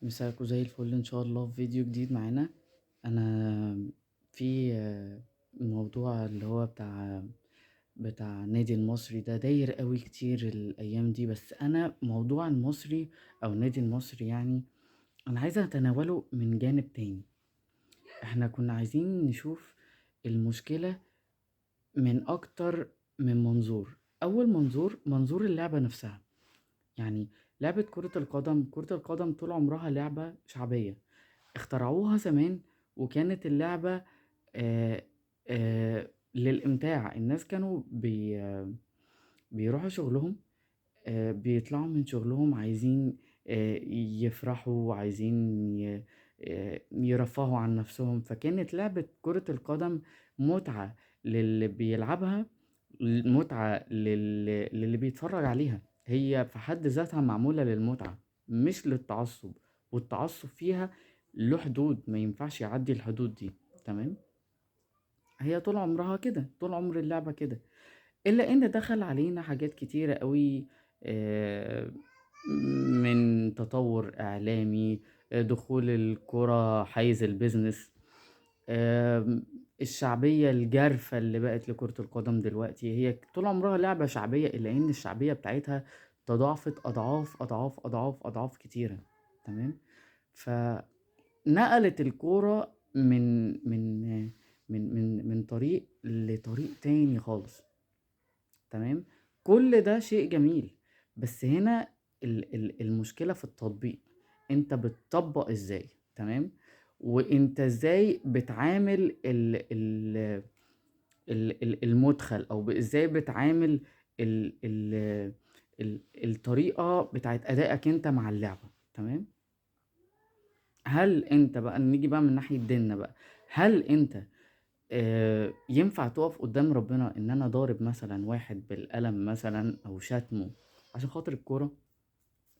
مساكوا زي الفل ان شاء الله في فيديو جديد معانا. انا في موضوع اللي هو بتاع النادي المصري ده داير قوي كتير الايام دي، بس انا موضوع المصري او النادي المصري يعني انا عايز اتناوله من جانب تاني. احنا كنا عايزين نشوف المشكلة من اكتر من منظور. اول منظور اللعبة نفسها، يعني لعبة كرة القدم طول عمرها لعبة شعبية، اخترعوها زمان، وكانت اللعبة آه للإمتاع. الناس كانوا بيروحوا شغلهم، بيطلعوا من شغلهم عايزين يفرحوا، عايزين يرفهوا عن نفسهم، فكانت لعبة كرة القدم متعة للي بيلعبها، متعة للي بيتفرج عليها. هي في حد ذاتها معمولة للمتعة مش للتعصب، والتعصب فيها له حدود، ما ينفعش يعدي الحدود دي. تمام. هي طول عمرها كده، طول عمر اللعبة كده، إلا إن دخل علينا حاجات كتيرة قوي. آه، من تطور إعلامي، دخول الكرة حيز البيزنس، الشعبية الجارفة اللي بقت لكرة القدم دلوقتي. هي طول عمرها لعبة شعبية، إلا إن الشعبية بتاعتها تضاعفت أضعاف أضعاف أضعاف أضعاف كتيرة. تمام. فنقلت الكورة من طريق لطريق تاني خالص. تمام. كل ده شيء جميل، بس هنا المشكلة في التطبيق. انت بتطبق ازاي؟ تمام. وانت ازاي بتعامل المدخل، او ازاي بتعامل ال ال الطريقة بتاعت ادائك انت مع اللعبة. تمام. هل انت بقى، نيجي بقى من ناحية ديننا بقى، هل انت ينفع تقف قدام ربنا ان انا ضارب مثلا واحد بالقلم مثلا او شتمه عشان خاطر الكوره؟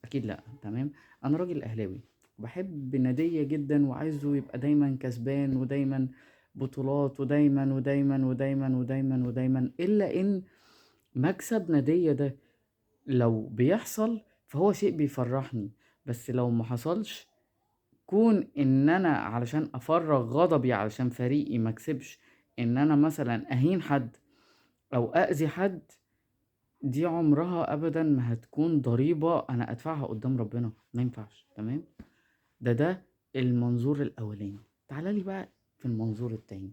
اكيد لا. تمام. انا راجل اهلاوي، بحب نادية جدا وعايزه يبقى دايما كسبان ودايما بطولات ودايما ودايما ودايما ودايما ودايما، الا ان مكسب نادية ده لو بيحصل فهو شيء بيفرحني، بس لو ما حصلش، كون ان انا علشان افرغ غضبي علشان فريقي ما كسبش، ان انا مثلا اهين حد او اذي حد، دي عمرها ابدا ما هتكون ضريبة انا ادفعها قدام ربنا. ما ينفعش. تمام. ده المنظور الاولاني. تعال لي بقى في المنظور التاني.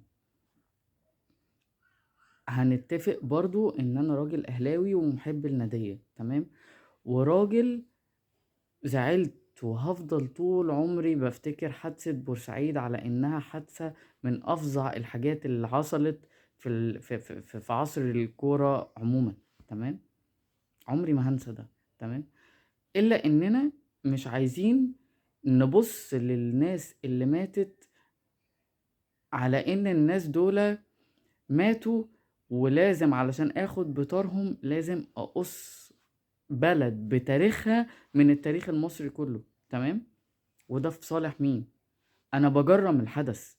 هنتفق برضو ان انا راجل اهلاوي ومحب النادية. تمام. وراجل زعلت وهفضل طول عمري بفتكر حادثة بورسعيد على انها حادثة من افظع الحاجات اللي حصلت في عصر الكورة عموما. تمام. عمري ما هنسى ده. تمام. الا اننا مش عايزين نبص للناس اللي ماتت على ان الناس دول ماتوا، ولازم علشان اخد بطارهم لازم اقص بلد بتاريخها من التاريخ المصري كله. تمام. وده في صالح مين؟ انا بجرم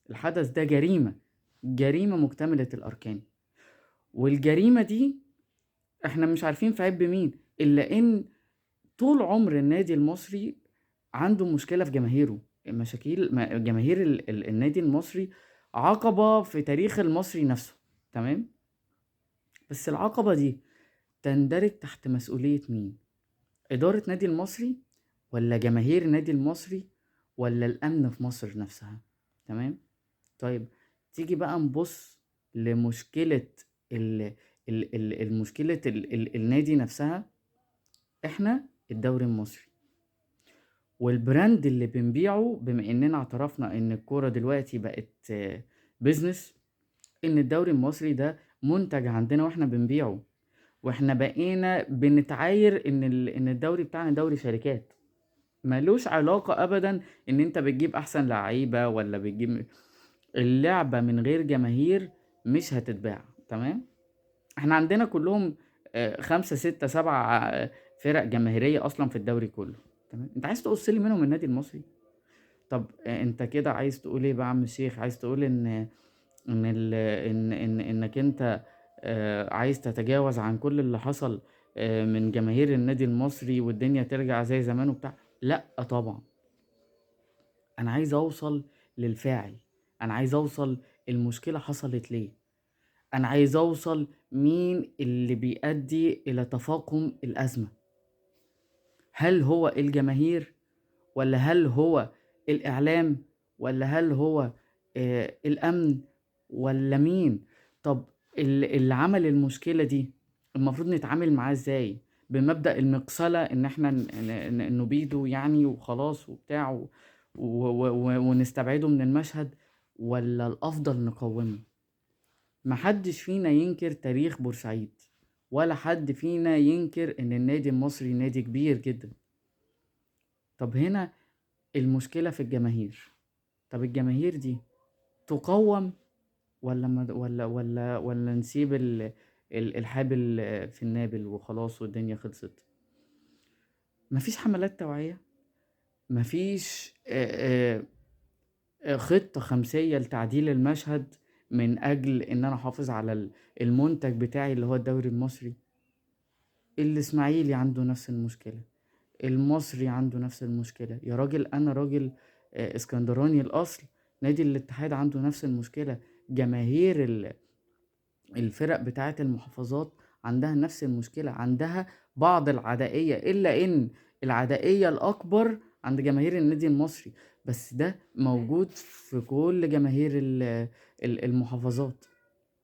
الحدث ده جريمة، جريمة مكتملة الاركان. والجريمة دي احنا مش عارفين في عيب مين، الا ان طول عمر النادي المصري عنده مشكلة في جماهيره. مشاكل جماهير النادي المصري عقبة في تاريخ المصري نفسه. تمام. بس العقبة دي تندرج تحت مسؤولية مين؟ إدارة نادي المصري، ولا جماهير النادي المصري، ولا الأمن في مصر نفسها؟ تمام. طيب، تيجي بقى نبص لمشكلة المشكلة النادي نفسها. احنا الدوري المصري والبراند اللي بنبيعه، بما اننا اعترفنا ان الكورة دلوقتي بقت بيزنس، ان الدوري المصري ده منتج عندنا واحنا بنبيعه، واحنا بقينا بنتعاير ان الدوري بتاعنا دوري شركات. ملوش علاقة ابدا ان انت بتجيب احسن لعيبة ولا بتجيب. اللعبة من غير جماهير مش هتتباع. تمام. احنا عندنا كلهم 5 6 7 فرق جماهيرية اصلا في الدوري كله. تمام. انت عايز تقص لي منهم النادي المصري؟ طب انت كده عايز تقول ايه بقى يا عم الشيخ؟ عايز تقول ان ال... انك انت عايز تتجاوز عن كل اللي حصل من جماهير النادي المصري، والدنيا ترجع زي زمان وبتاع؟ لا طبعا. أنا عايز أوصل للفاعل، أنا عايز أوصل المشكلة حصلت ليه، أنا عايز أوصل مين اللي بيؤدي إلى تفاقم الأزمة، هل هو الجماهير والّا هل هو الإعلام والّا هل هو الأمن والّا مين؟ طب اللي عمل المشكلة دي المفروض نتعامل معاه إزاي؟ بمبدأ المقصلة إن إحنا نبيده يعني وخلاص وبتاع ونستبعده من المشهد والّا الأفضل نقوّمه؟ ما حدش فينا ينكر تاريخ بورسعيد، ولا حد فينا ينكر إن النادي المصري نادي كبير جدًا. طب هنا المشكلة في الجماهير، طب الجماهير دي تُقوّم والّا نسيب الحابل في النابل وخلاص والدنيا خلصت؟ ما فيش حملات توعية، ما فيش خطة خمسية لتعديل المشهد من أجل إن أنا أحافظ على المنتج بتاعي اللي هو الدوري المصري. الإسماعيلي عنده نفس المشكلة، المصري عنده نفس المشكلة، يا راجل أنا راجل اسكندراني الأصل، نادي الاتحاد عنده نفس المشكلة، جماهير الفرق بتاعة المحافظات عندها نفس المشكلة، عندها بعض العدائية، إلا إن العدائية الأكبر عند جماهير النادي المصري، بس ده موجود في كل جماهير المحافظات،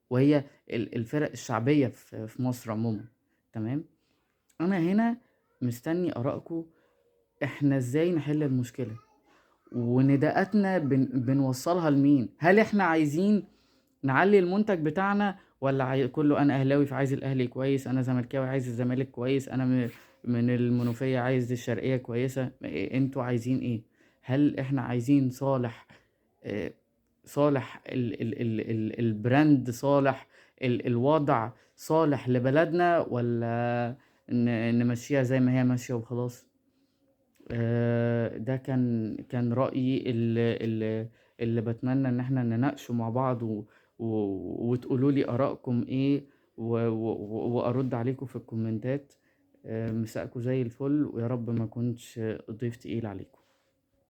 وهي الفرق الشعبية في مصر عموما. تمام. أنا هنا مستني آرائكم، إحنا إزاي نحل المشكلة ونداءاتنا بنوصلها لمين؟ هل إحنا عايزين نعلي المنتج بتاعنا ولا كله أنا أهلاوي فعايز الأهلي كويس، أنا زملكاوي عايز الزمالك كويس، أنا من المنوفية عايز الشرقية كويسة، انتوا عايزين إيه؟ هل إحنا عايزين آه، صالح البراند، صالح الوضع صالح لبلدنا، ولا نمشيها زي ما هي ماشية وخلاص؟ ده كان رأيي اللي بتمنى ان احنا نناقشه مع بعض وتقولوا لي آرائكم ايه وارد عليكم في الكومنتات. مساءكم زي الفل، ويا رب ما كنتش ضيف تقيل عليكم.